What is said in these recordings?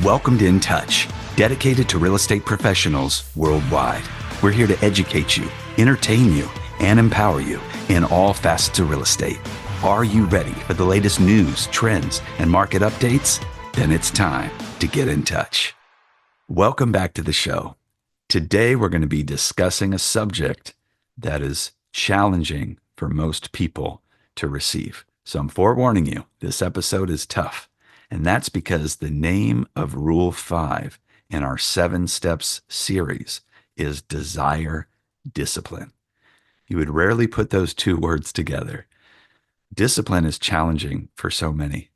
Welcome to InTouch, dedicated to real estate professionals worldwide. We're here to educate you, entertain you, and empower you in all facets of real estate. Are you ready for the latest news, trends, and market updates? Then it's time to get in touch. Welcome back to the show. Today, we're going to be discussing a subject that is challenging for most people to receive. So I'm forewarning you, this episode is tough. And that's because the name of Rule 5 in our 7 Steps series is desire discipline. You would rarely put those two words together. Discipline is challenging for so many,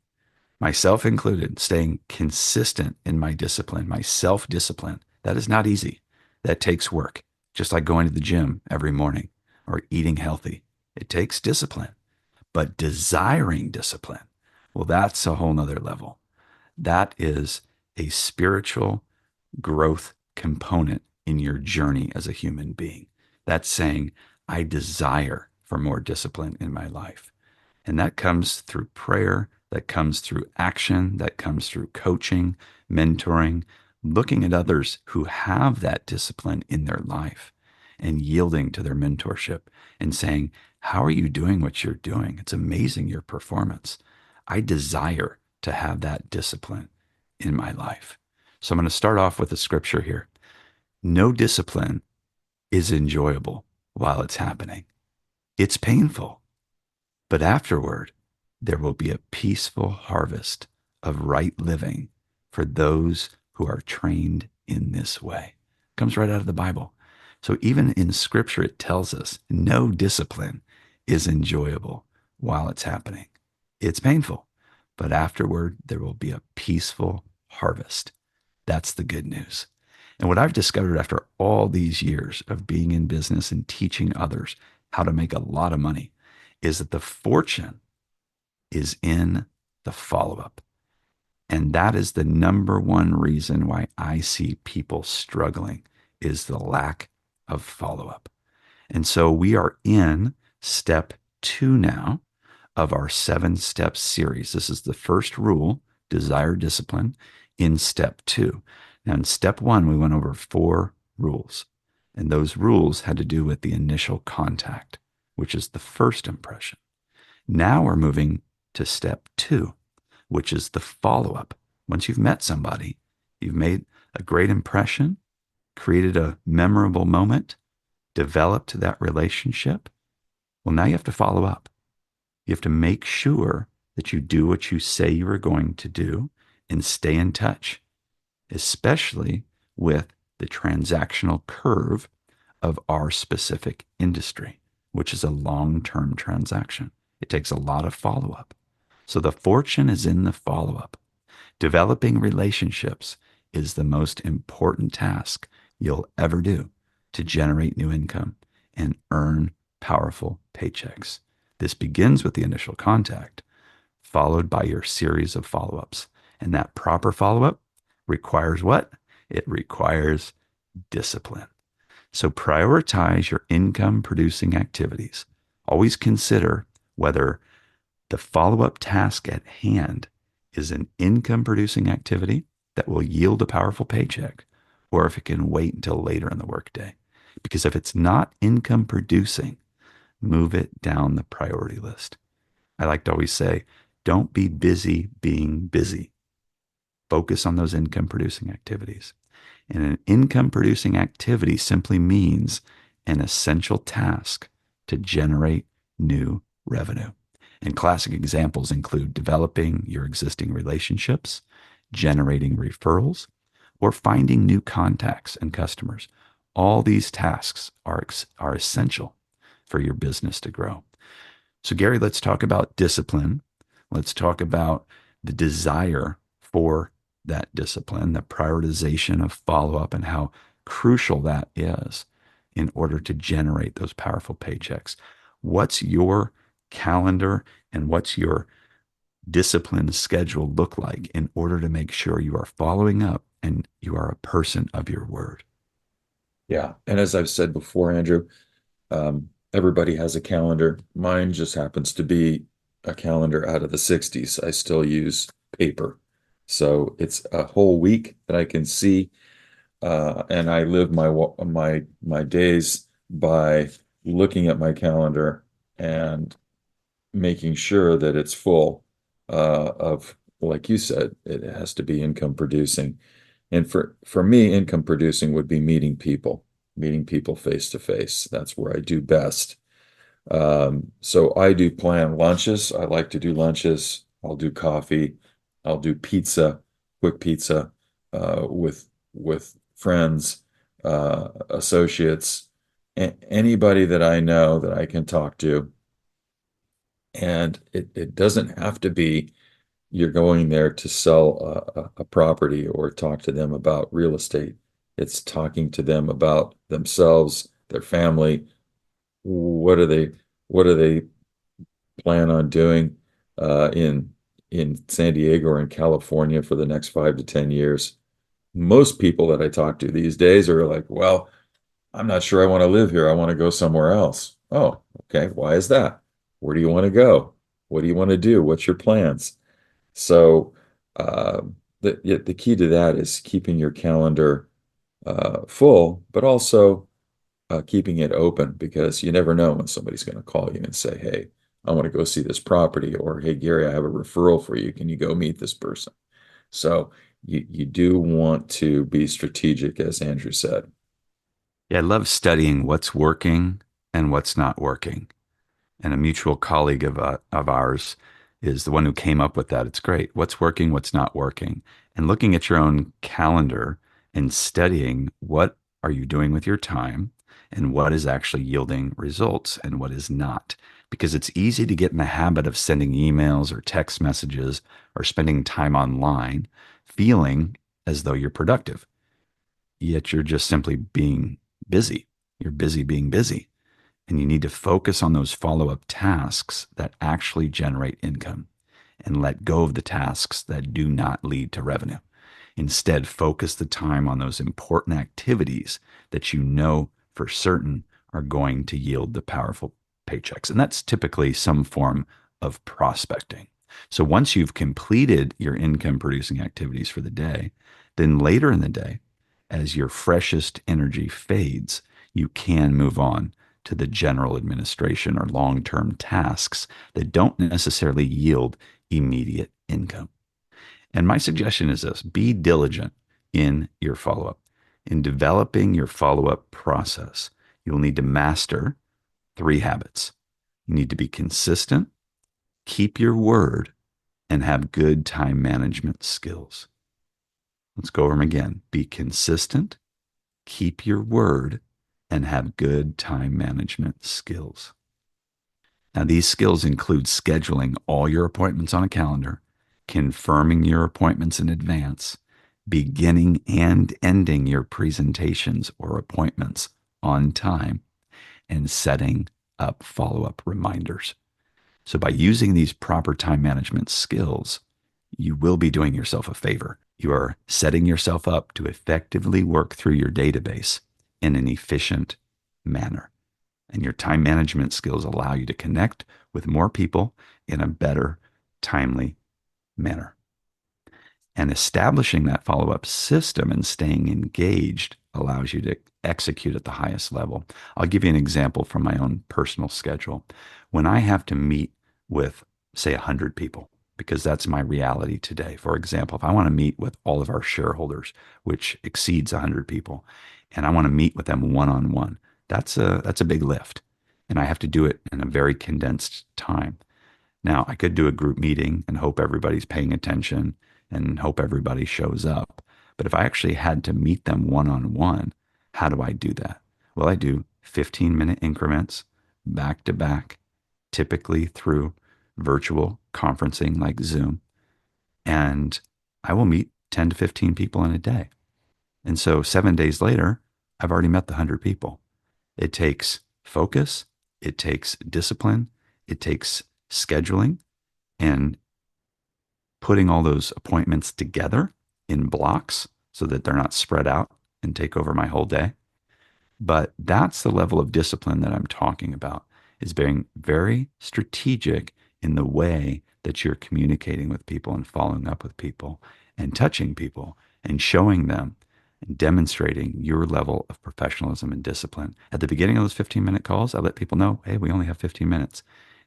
myself included. Staying consistent in my discipline, my self-discipline, that is not easy. That takes work, just like going to the gym every morning or eating healthy. It takes discipline. But desiring discipline, well, that's a whole nother level. That is a spiritual growth component in your journey as a human being. That's saying, I desire for more discipline in my life. And that comes through prayer, that comes through action, that comes through coaching, mentoring, looking at others who have that discipline in their life and yielding to their mentorship and saying, how are you doing what you're doing? It's amazing, your performance. I desire to have that discipline in my life. So I'm going to start off with a scripture here. No discipline is enjoyable while it's happening. It's painful, but afterward, there will be a peaceful harvest of right living for those who are trained in this way. It comes right out of the Bible. So even in scripture, it tells us no discipline is enjoyable while it's happening. It's painful, but afterward, there will be a peaceful harvest. That's the good news. And what I've discovered after all these years of being in business and teaching others how to make a lot of money is that the fortune is in the follow-up. And that is the number one reason why I see people struggling is the lack of follow-up. And so we are in step 2 now of our 7 Steps series. This is the first rule, desire discipline, in step 2. Now in step 1, we went over 4 rules. And those rules had to do with the initial contact, which is the first impression. Now we're moving to step 2, which is the follow-up. Once you've met somebody, you've made a great impression, created a memorable moment, developed that relationship. Well, now you have to follow up. You have to make sure that you do what you say you are going to do and stay in touch, especially with the transactional curve of our specific industry, which is a long-term transaction. It takes a lot of follow-up. So the fortune is in the follow-up. Developing relationships is the most important task you'll ever do to generate new income and earn powerful paychecks. This begins with the initial contact, followed by your series of follow-ups. And that proper follow-up requires what? It requires discipline. So prioritize your income-producing activities. Always consider whether the follow-up task at hand is an income-producing activity that will yield a powerful paycheck, or if it can wait until later in the workday. Because if it's not income-producing, move it down the priority list. I like to always say, don't be busy being busy. Focus on those income-producing activities. And an income-producing activity simply means an essential task to generate new revenue. And classic examples include developing your existing relationships, generating referrals, or finding new contacts and customers. All these tasks are essential for your business to grow. So Gary, let's talk about discipline. Let's talk about the desire for that discipline, the prioritization of follow-up, and how crucial that is in order to generate those powerful paychecks. What's your calendar and what's your discipline schedule look like in order to make sure you are following up and you are a person of your word? Yeah. And as I've said before, Andrew, everybody has a calendar. Mine just happens to be a calendar out of the 60s. I still use paper. So it's a whole week that I can see, and I live my days by looking at my calendar and making sure that it's full of, like you said, it has to be income producing. And for me, income producing would be meeting people face to face. That's where I do best. So I do plan lunches. I like to do lunches. I'll do coffee. I'll do pizza, quick pizza, with friends, associates, anybody that I know that I can talk to. And it doesn't have to be you're going there to sell a property or talk to them about real estate. It's talking to them about themselves, their family. What are they, what do they plan on doing in San Diego or in California for the next 5 to 10 years? Most people that I talk to these days are like, well, I'm not sure I want to live here. I want to go somewhere else. Oh, okay. Why is that? Where do you want to go? What do you want to do? What's your plans? So uh, the key to that is keeping your calendar full, but also keeping it open, because you never know when somebody's going to call you and say, "Hey, I want to go see this property," or "Hey, Gary, I have a referral for you. Can you go meet this person?" So you do want to be strategic, as Andrew said. Yeah, I love studying what's working and what's not working. And a mutual colleague of ours is the one who came up with that. It's great. What's working, what's not working, and looking at your own calendar and studying what are you doing with your time and what is actually yielding results and what is not. Because it's easy to get in the habit of sending emails or text messages or spending time online, feeling as though you're productive, yet you're just simply being busy. You're busy being busy. And you need to focus on those follow up tasks that actually generate income and let go of the tasks that do not lead to revenue. Instead, focus the time on those important activities that you know for certain are going to yield the powerful paychecks. And that's typically some form of prospecting. So once you've completed your income producing activities for the day, then later in the day, as your freshest energy fades, you can move on to the general administration or long term tasks that don't necessarily yield immediate income. And my suggestion is this: be diligent in your follow up. In developing your follow up process, you'll need to master 3 habits. You need to be consistent, keep your word, and have good time management skills. Let's go over them again. Be consistent, keep your word, and have good time management skills. Now, these skills include scheduling all your appointments on a calendar, confirming your appointments in advance, beginning and ending your presentations or appointments on time, and setting up follow up reminders. So, by using these proper time management skills, you will be doing yourself a favor. You are setting yourself up to effectively work through your database in an efficient manner. And your time management skills allow you to connect with more people in a better, timely manner. And establishing that follow up system and staying engaged allows you to execute at the highest level. I'll give you an example from my own personal schedule. When I have to meet with, say, 100 people, because that's my reality today. For example, if I want to meet with all of our shareholders, which exceeds 100 people, and I want to meet with them one on one, that's a big lift. And I have to do it in a very condensed time. Now, I could do a group meeting and hope everybody's paying attention and hope everybody shows up. But if I actually had to meet them one on one, how do I do that? Well, I do 15-minute increments, back to back, typically through virtual conferencing like Zoom. And I will meet 10 to 15 people in a day. And so 7 days later, I've already met the 100 people. It takes focus, it takes discipline, it takes scheduling and putting all those appointments together in blocks so that they're not spread out and take over my whole day. But that's the level of discipline that I'm talking about, is being very strategic in the way that you're communicating with people and following up with people and touching people and showing them and demonstrating your level of professionalism and discipline. At the beginning of those 15-minute calls, I let people know, hey, we only have 15 minutes.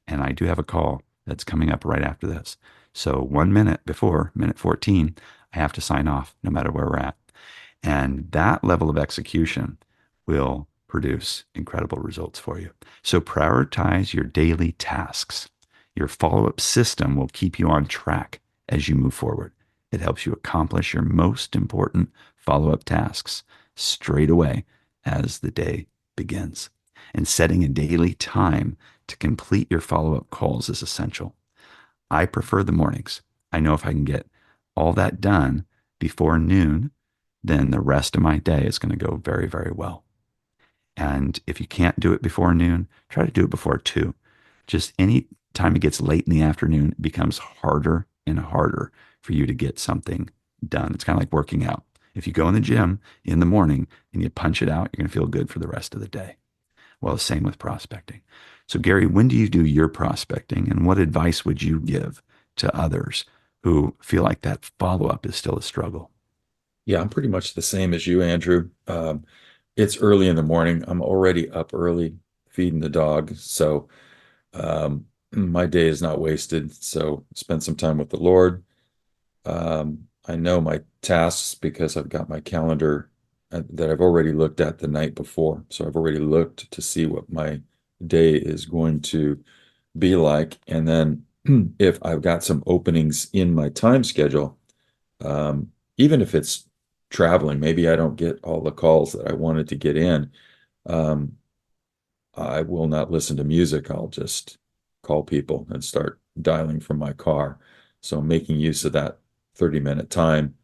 And I do have a call that's coming up right after this. So 1 minute before minute 14, I have to sign off no matter where we're at. And that level of execution will produce incredible results for you. So prioritize your daily tasks. Your follow-up system will keep you on track as you move forward. It helps you accomplish your most important follow-up tasks straight away as the day begins. And setting a daily time to complete your follow-up calls is essential. I prefer the mornings. I know if I can get all that done before noon, then the rest of my day is going to go very, very well. And if you can't do it before noon, try to do it before 2. Just any time it gets late in the afternoon, it becomes harder and harder for you to get something done. It's kind of like working out. If you go in the gym in the morning and you punch it out, you're going to feel good for the rest of the day. Well, the same with prospecting. So, Gary, when do you do your prospecting, and what advice would you give to others who feel like that follow-up is still a struggle? Yeah, I'm pretty much the same as you, Andrew. It's early in the morning. I'm already up early feeding the dog. So my day is not wasted. So spend some time with the Lord. I know my tasks because I've got my calendar that I've already looked at the night before. So I've already looked to see what my day is going to be like. And then if I've got some openings in my time schedule, even if it's traveling, maybe I don't get all the calls that I wanted to get in. Um, I will not listen to music. I'll just call people and start dialing from my car. So making use of that 30-minute time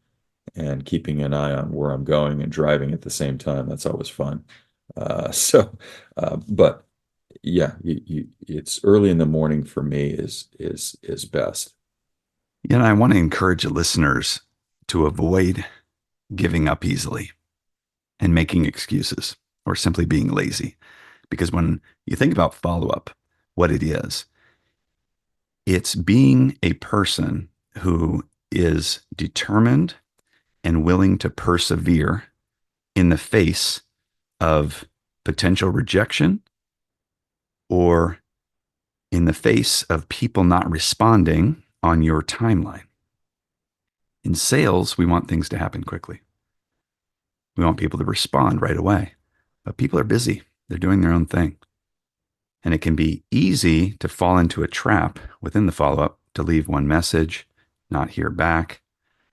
and keeping an eye on where I'm going and driving at the same time. That's always fun. But yeah, it's early in the morning for me is best. And I want to encourage the listeners to avoid giving up easily and making excuses or simply being lazy. Because when you think about follow up, what it is, it's being a person who is determined and willing to persevere in the face of potential rejection or in the face of people not responding on your timeline. In sales, we want things to happen quickly. We want people to respond right away. But people are busy. They're doing their own thing. And it can be easy to fall into a trap within the follow-up to leave one message, not hear back,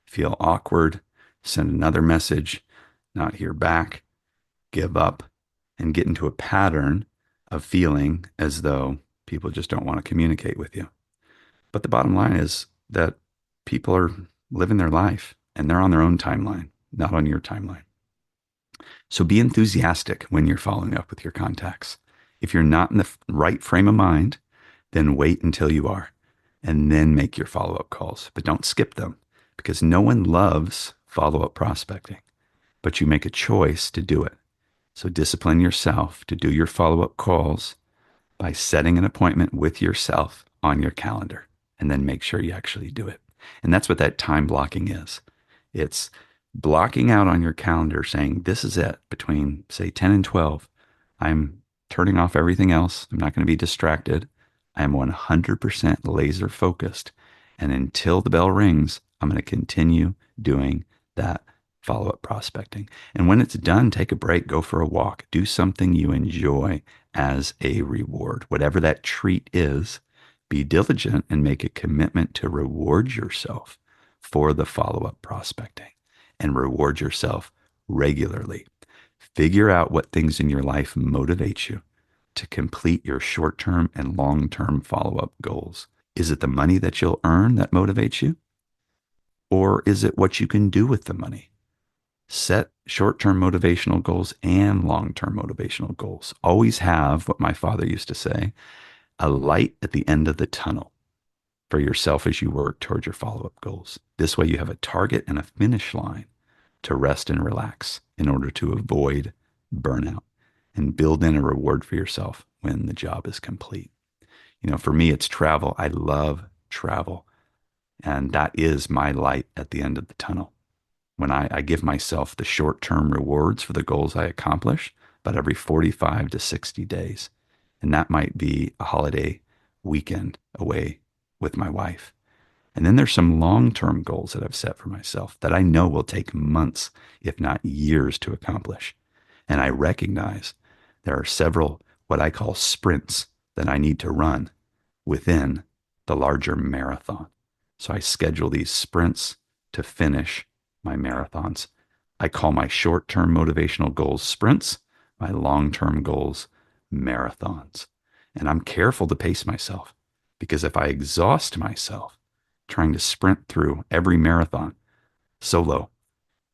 feel awkward, send another message, not hear back, give up, and get into a pattern of feeling as though people just don't want to communicate with you. But the bottom line is that people are living their life and they're on their own timeline, not on your timeline. So be enthusiastic when you're following up with your contacts. If you're not in the right frame of mind, then wait until you are and then make your follow-up calls. But don't skip them because no one loves follow-up prospecting, but you make a choice to do it. So discipline yourself to do your follow-up calls by setting an appointment with yourself on your calendar and then make sure you actually do it. And that's what that time blocking is. It's blocking out on your calendar saying, this is it between, say, 10 and 12. I'm turning off everything else. I'm not going to be distracted. I am 100% laser focused. And until the bell rings, I'm going to continue doing that follow-up prospecting. And when it's done, take a break, go for a walk, do something you enjoy as a reward. Whatever that treat is, be diligent and make a commitment to reward yourself for the follow-up prospecting and reward yourself regularly. Figure out what things in your life motivate you to complete your short-term and long-term follow-up goals. Is it the money that you'll earn that motivates you? Or is it what you can do with the money? Set short-term motivational goals and long-term motivational goals. Always have what my father used to say, a light at the end of the tunnel for yourself as you work towards your follow-up goals. This way you have a target and a finish line to rest and relax in order to avoid burnout and build in a reward for yourself when the job is complete. You know, for me, it's travel. I love travel. And that is my light at the end of the tunnel. When I give myself the short term rewards for the goals I accomplish, but every 45 to 60 days. And that might be a holiday weekend away with my wife. And then there's some long term goals that I've set for myself that I know will take months, if not years, to accomplish. And I recognize there are several what I call sprints that I need to run within the larger marathon. So I schedule these sprints to finish my marathons. I call my short term motivational goals sprints, my long term goals marathons. And I'm careful to pace myself because if I exhaust myself trying to sprint through every marathon solo,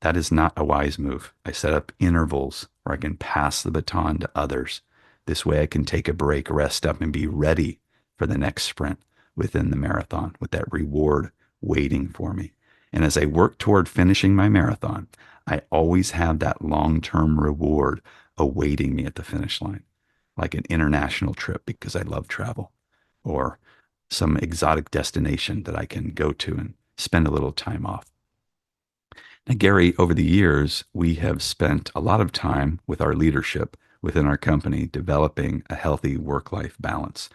that is not a wise move. I set up intervals where I can pass the baton to others. This way I can take a break, rest up, and be ready for the next sprint within the marathon with that reward waiting for me. And as I work toward finishing my marathon, I always have that long-term reward awaiting me at the finish line, like an international trip because I love travel, or some exotic destination that I can go to and spend a little time off. Now, Gary, over the years, we have spent a lot of time with our leadership within our company developing a healthy work life balance.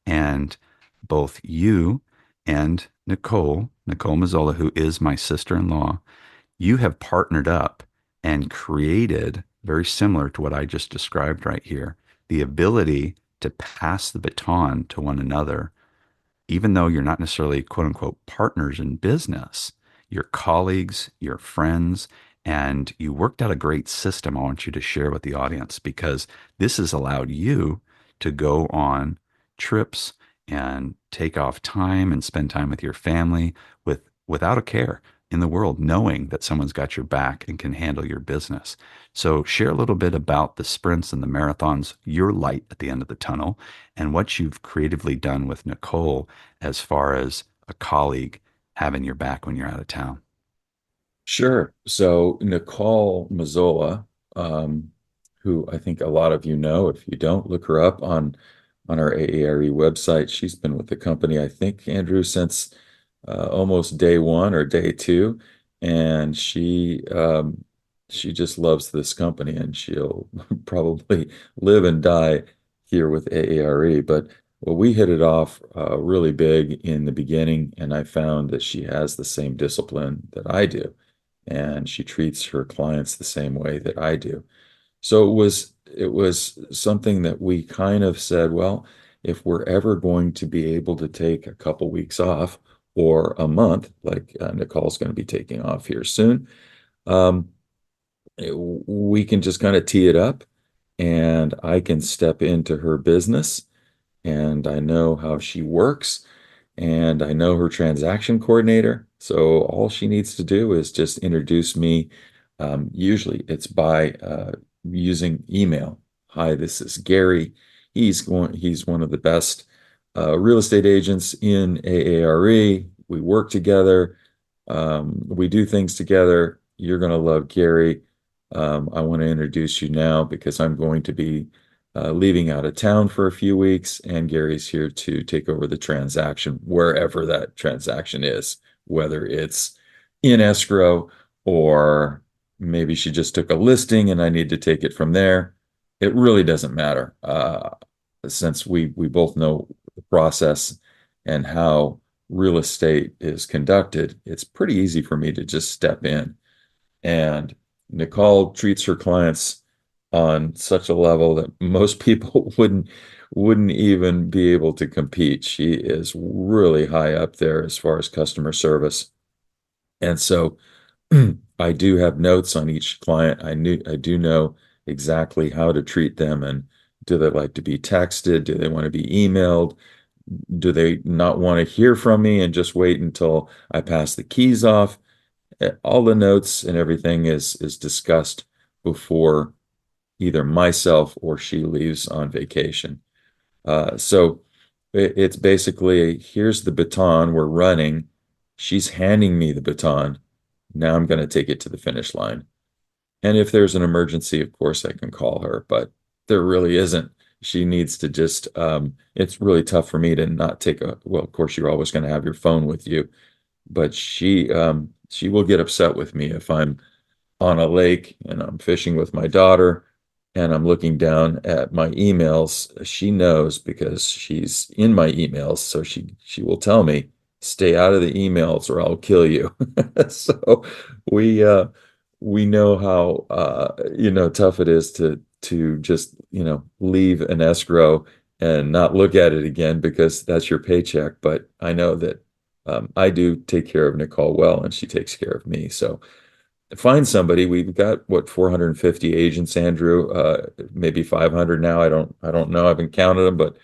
And both you and Nicole Mazzola, who is my sister in law, you have partnered up and created, very similar to what I just described right here, the ability to pass the baton to one another even though you're not necessarily quote unquote partners in business, your colleagues, your friends, and you worked out a great system I want you to share with the audience because this has allowed you to go on trips and take off time and spend time with your family without a care in the world, knowing that someone's got your back and can handle your business. So share a little bit about the sprints and the marathons, your light at the end of the tunnel, and what you've creatively done with Nicole as far as a colleague having your back when you're out of town. Sure. So Nicole Mazzola, who I think a lot of you know, if you don't, look her up on our AARE website. She's been with the company, I think, Andrew, since almost day one or day two, and she just loves this company, and she'll probably live and die here with AARE. But well, we hit it off really big in the beginning, and I found that she has the same discipline that I do and she treats her clients the same way that I do. So it was something that we kind of said, well, if we're ever going to be able to take a couple weeks off or a month, like Nicole's going to be taking off here soon, um, we can just kind of tee it up and I can step into her business and I know how she works and I know her transaction coordinator. So all she needs to do is just introduce me. Usually it's by using email. Hi, this is Gary. He's one of the best real estate agents in AARE. We work together. We do things together. You're going to love Gary. I want to introduce you now because I'm going to be leaving out of town for a few weeks, and Gary's here to take over the transaction wherever that transaction is, whether it's in escrow or maybe she just took a listing and I need to take it from there. It really doesn't matter since we both know the process and how real estate is conducted. It's pretty easy for me to just step in. And Nicole treats her clients on such a level that most people wouldn't even be able to compete. She is really high up there as far as customer service. And so I do have notes on each client. I do know exactly how to treat them and do they like to be texted? Do they want to be emailed? Do they not want to hear from me and just wait until I pass the keys off? All the notes and everything is discussed before either myself or she leaves on vacation. So it's basically here's the baton, we're running. She's handing me the baton. Now I'm going to take it to the finish line. And if there's an emergency, of course, I can call her, but there really isn't. She needs to it's really tough for me to not take well, of course, you're always going to have your phone with you. but she will get upset with me if I'm on a lake and I'm fishing with my daughter and I'm looking down at my emails. She knows because she's in my emails, so she will tell me, "Stay out of the emails or I'll kill you." So we we know how tough it is to just leave an escrow and not look at it again because that's your paycheck. But I know that I do take care of Nicole well, and she takes care of me. So find somebody. We've got what 450 agents, Andrew, maybe 500 now. I don't know. I haven't counted them, but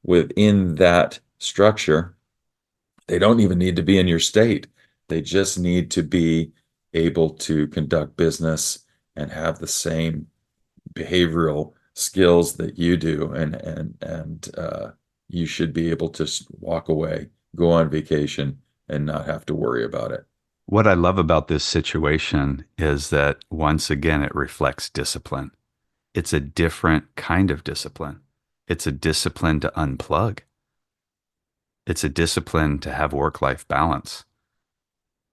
within that structure, they don't even need to be in your state. They just need to be able to conduct business and have the same behavioral skills that you do, and you should be able to walk away, go on vacation, and not have to worry about it. What I love about this situation is that once again, it reflects discipline. It's a different kind of discipline. It's a discipline to unplug. It's a discipline to have work-life balance.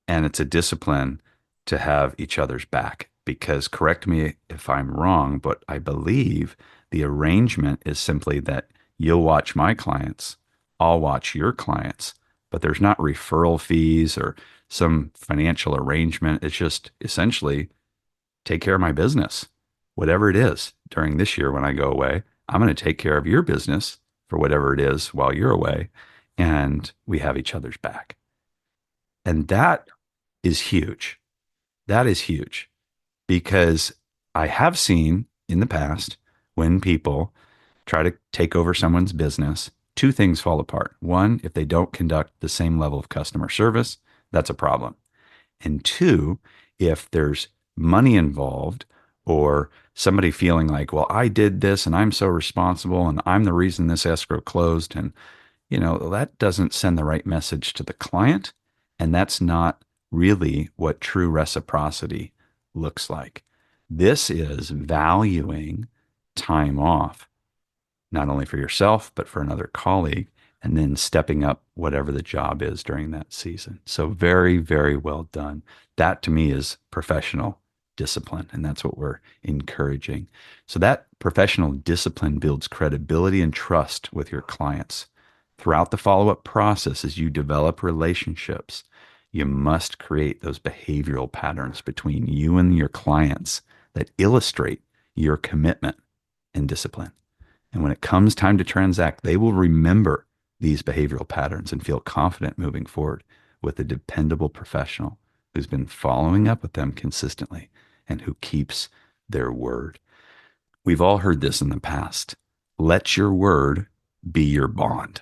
And it's a discipline to have each other's back. Because correct me if I'm wrong, but I believe the arrangement is simply that you'll watch my clients, I'll watch your clients, but there's not referral fees or some financial arrangement. It's just essentially take care of my business, whatever it is during this year when I go away. I'm going to take care of your business for whatever it is while you're away, and we have each other's back. And that is huge. That is huge because I have seen in the past when people try to take over someone's business, two things fall apart. One, if they don't conduct the same level of customer service, that's a problem. And two, if there's money involved or somebody feeling like, well, I did this and I'm so responsible and I'm the reason this escrow closed. And, that doesn't send the right message to the client. And that's not really what true reciprocity looks like. This is valuing time off, not only for yourself, but for another colleague, and then stepping up whatever the job is during that season. So very, very well done. That to me is professional discipline, and that's what we're encouraging. So that professional discipline builds credibility and trust with your clients. Throughout the follow-up process, as you develop relationships, you must create those behavioral patterns between you and your clients that illustrate your commitment and discipline. And when it comes time to transact, they will remember these behavioral patterns and feel confident moving forward with a dependable professional who's been following up with them consistently and who keeps their word. We've all heard this in the past. Let your word be your bond.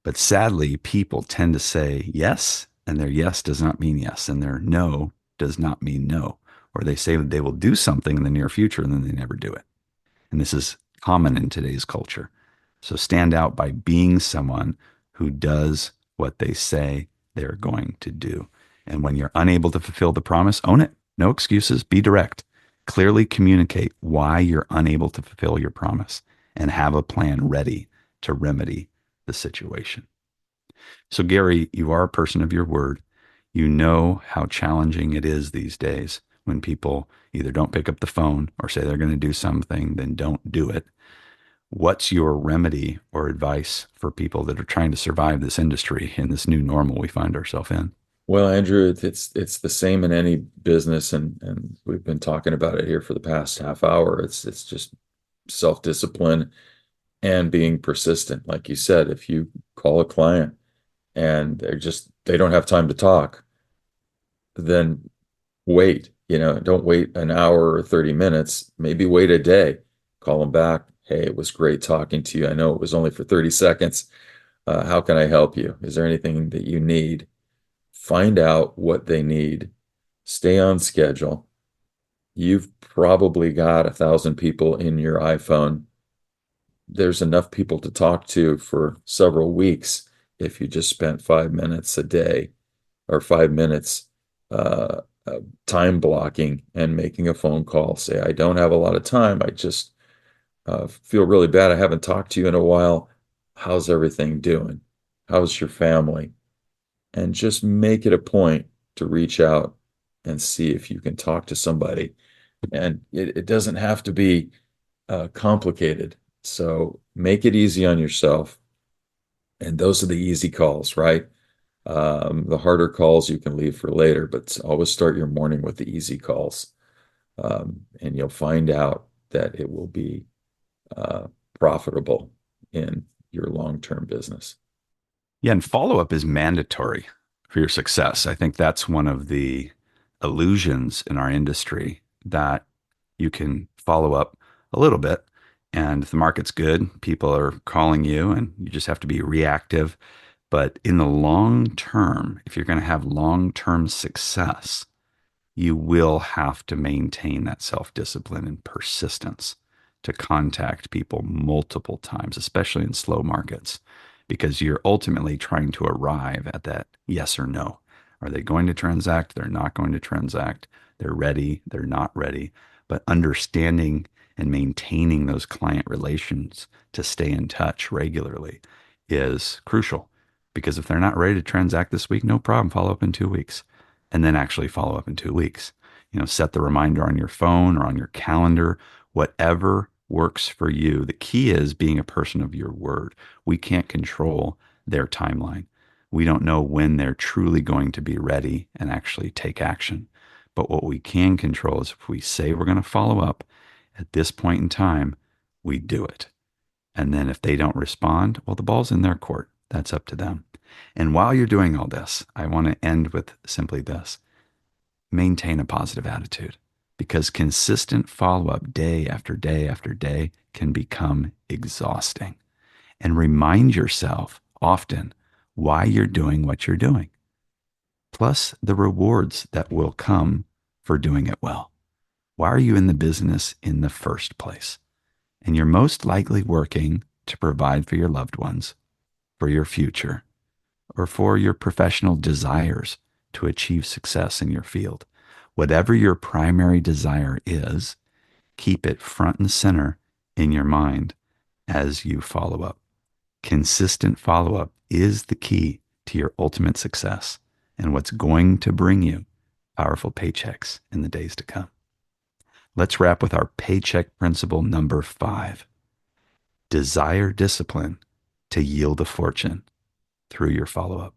But sadly, people tend to say yes, and their yes does not mean yes, and their no does not mean no. Or they say that they will do something in the near future and then they never do it. And this is common in today's culture. So stand out by being someone who does what they say they're going to do. And when you're unable to fulfill the promise, own it. No excuses. Be direct. Clearly communicate why you're unable to fulfill your promise and have a plan ready to remedy the situation. So, Gary, you are a person of your word. You know how challenging it is these days when people either don't pick up the phone or say they're going to do something, then don't do it. What's your remedy or advice for people that are trying to survive this industry in this new normal we find ourselves in? Well, Andrew, it's the same in any business, and we've been talking about it here for the past half hour. It's just self-discipline and being persistent. Like you said, if you call a client and they don't have time to talk, then wait. Don't wait an hour or 30 minutes. Maybe wait a day. Call them back. Hey, it was great talking to you. I know it was only for 30 seconds. How can I help you? Is there anything that you need? Find out what they need. Stay on schedule. You've probably got 1,000 people in your iPhone. There's enough people to talk to for several weeks if you just spent 5 minutes a day or 5 minutes time blocking and making a phone call. Say, I don't have a lot of time. I just feel really bad. I haven't talked to you in a while. How's everything doing? How's your family? and just make it a point to reach out and see if you can talk to somebody. And it doesn't have to be complicated. So make it easy on yourself. And those are the easy calls, right? The harder calls you can leave for later, but always start your morning with the easy calls. And you'll find out that it will be uh, profitable in your long-term business. Yeah, and follow up is mandatory for your success. I think that's one of the illusions in our industry that you can follow up a little bit and if the market's good, people are calling you and you just have to be reactive. But in the long term, if you're going to have long term success, you will have to maintain that self discipline and persistence to contact people multiple times, especially in slow markets, because you're ultimately trying to arrive at that yes or no. Are they going to transact? They're not going to transact. They're ready. They're not ready. But understanding and maintaining those client relations to stay in touch regularly is crucial because if they're not ready to transact this week, no problem. Follow up in 2 weeks and then actually follow up in 2 weeks. Set the reminder on your phone or on your calendar, whatever works for you. The key is being a person of your word. We can't control their timeline. We don't know when they're truly going to be ready and actually take action. But what we can control is if we say we're going to follow up at this point in time, we do it. And then if they don't respond, well, the ball's in their court. That's up to them. And while you're doing all this, I want to end with simply this: maintain a positive attitude because consistent follow up day after day after day can become exhausting. And remind yourself often why you're doing what you're doing, plus the rewards that will come for doing it well. Why are you in the business in the first place? And you're most likely working to provide for your loved ones, for your future, or for your professional desires to achieve success in your field. Whatever your primary desire is, keep it front and center in your mind as you follow up. Consistent follow up is the key to your ultimate success and what's going to bring you powerful paychecks in the days to come. Let's wrap with our paycheck principle number 5. Desire discipline to yield a fortune through your follow up.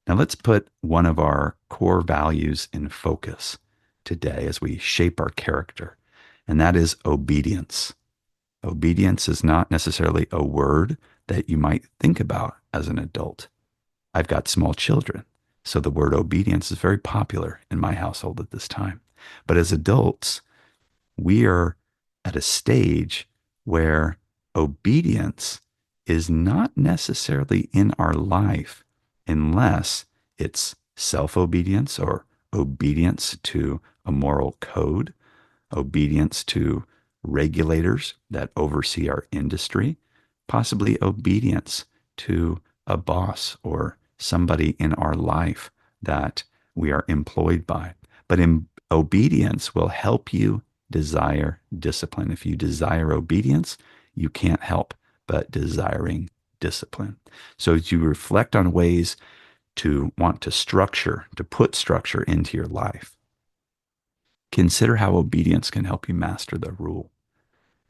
Now, let's put one of our core values in focus today as we shape our character, and that is obedience. Obedience is not necessarily a word that you might think about as an adult. I've got small children, so the word obedience is very popular in my household at this time. But as adults, we are at a stage where obedience is not necessarily in our life unless it's self-obedience or obedience to a moral code, obedience to regulators that oversee our industry, possibly obedience to a boss or somebody in our life that we are employed by. But obedience will help you desire discipline. If you desire obedience, you can't help but desiring discipline. So as you reflect on ways to want to put structure into your life, consider how obedience can help you master the rule.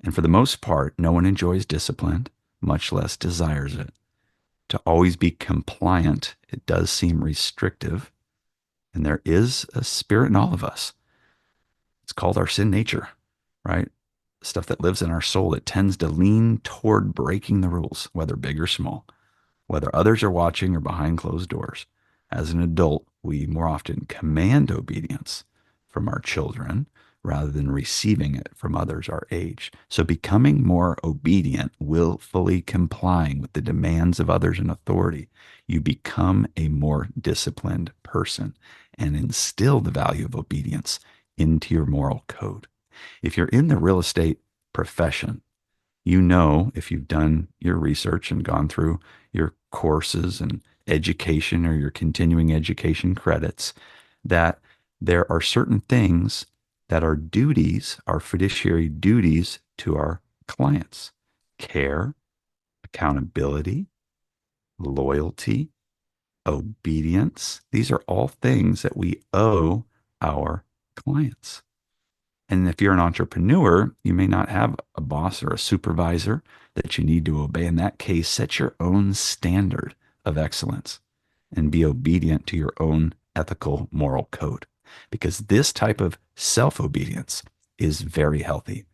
And for the most part, no one enjoys discipline, much less desires it. To always be compliant, it does seem restrictive. And there is a spirit in all of us. It's called our sin nature, right? Stuff that lives in our soul that tends to lean toward breaking the rules, whether big or small, whether others are watching or behind closed doors. As an adult, we more often command obedience from our children rather than receiving it from others our age. So becoming more obedient, willfully complying with the demands of others in authority, you become a more disciplined person and instill the value of obedience into your moral code. If you're in the real estate profession, you know, if you've done your research and gone through your courses and education or your continuing education credits, that there are certain things that are duties, our fiduciary duties to our clients: care, accountability, loyalty, obedience. These are all things that we owe our clients. And if you're an entrepreneur, you may not have a boss or a supervisor that you need to obey. In that case, set your own standard of excellence and be obedient to your own ethical moral code, because this type of self-obedience is very healthy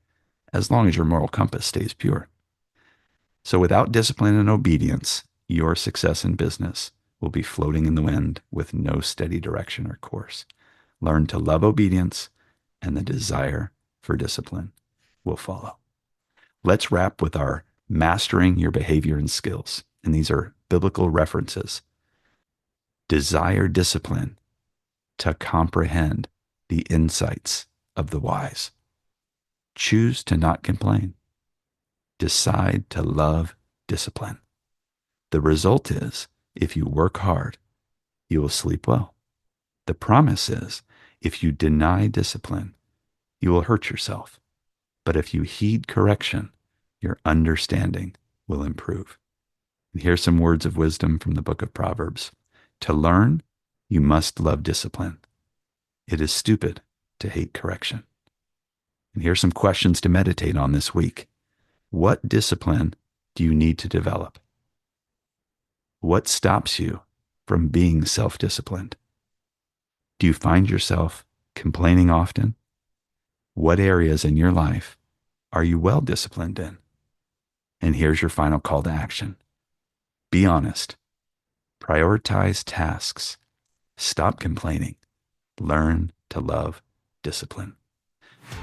as long as your moral compass stays pure. So without discipline and obedience, your success in business will be floating in the wind with no steady direction or course. Learn to love obedience, and the desire for discipline will follow. Let's wrap with our mastering your behavior and skills. And these are biblical references. Desire discipline to comprehend the insights of the wise. Choose to not complain. Decide to love discipline. The result is, if you work hard, you will sleep well. The promise is, if you deny discipline, you will hurt yourself. But if you heed correction, your understanding will improve. And here's some words of wisdom from the book of Proverbs. To learn, you must love discipline. It is stupid to hate correction. And here's some questions to meditate on this week. What discipline do you need to develop? What stops you from being self-disciplined? Do you find yourself complaining often? What areas in your life are you well disciplined in? And here's your final call to action. Be honest. Prioritize tasks. Stop complaining. Learn to love discipline.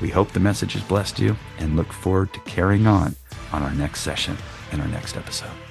We hope the message has blessed you and look forward to carrying on our next session in our next episode.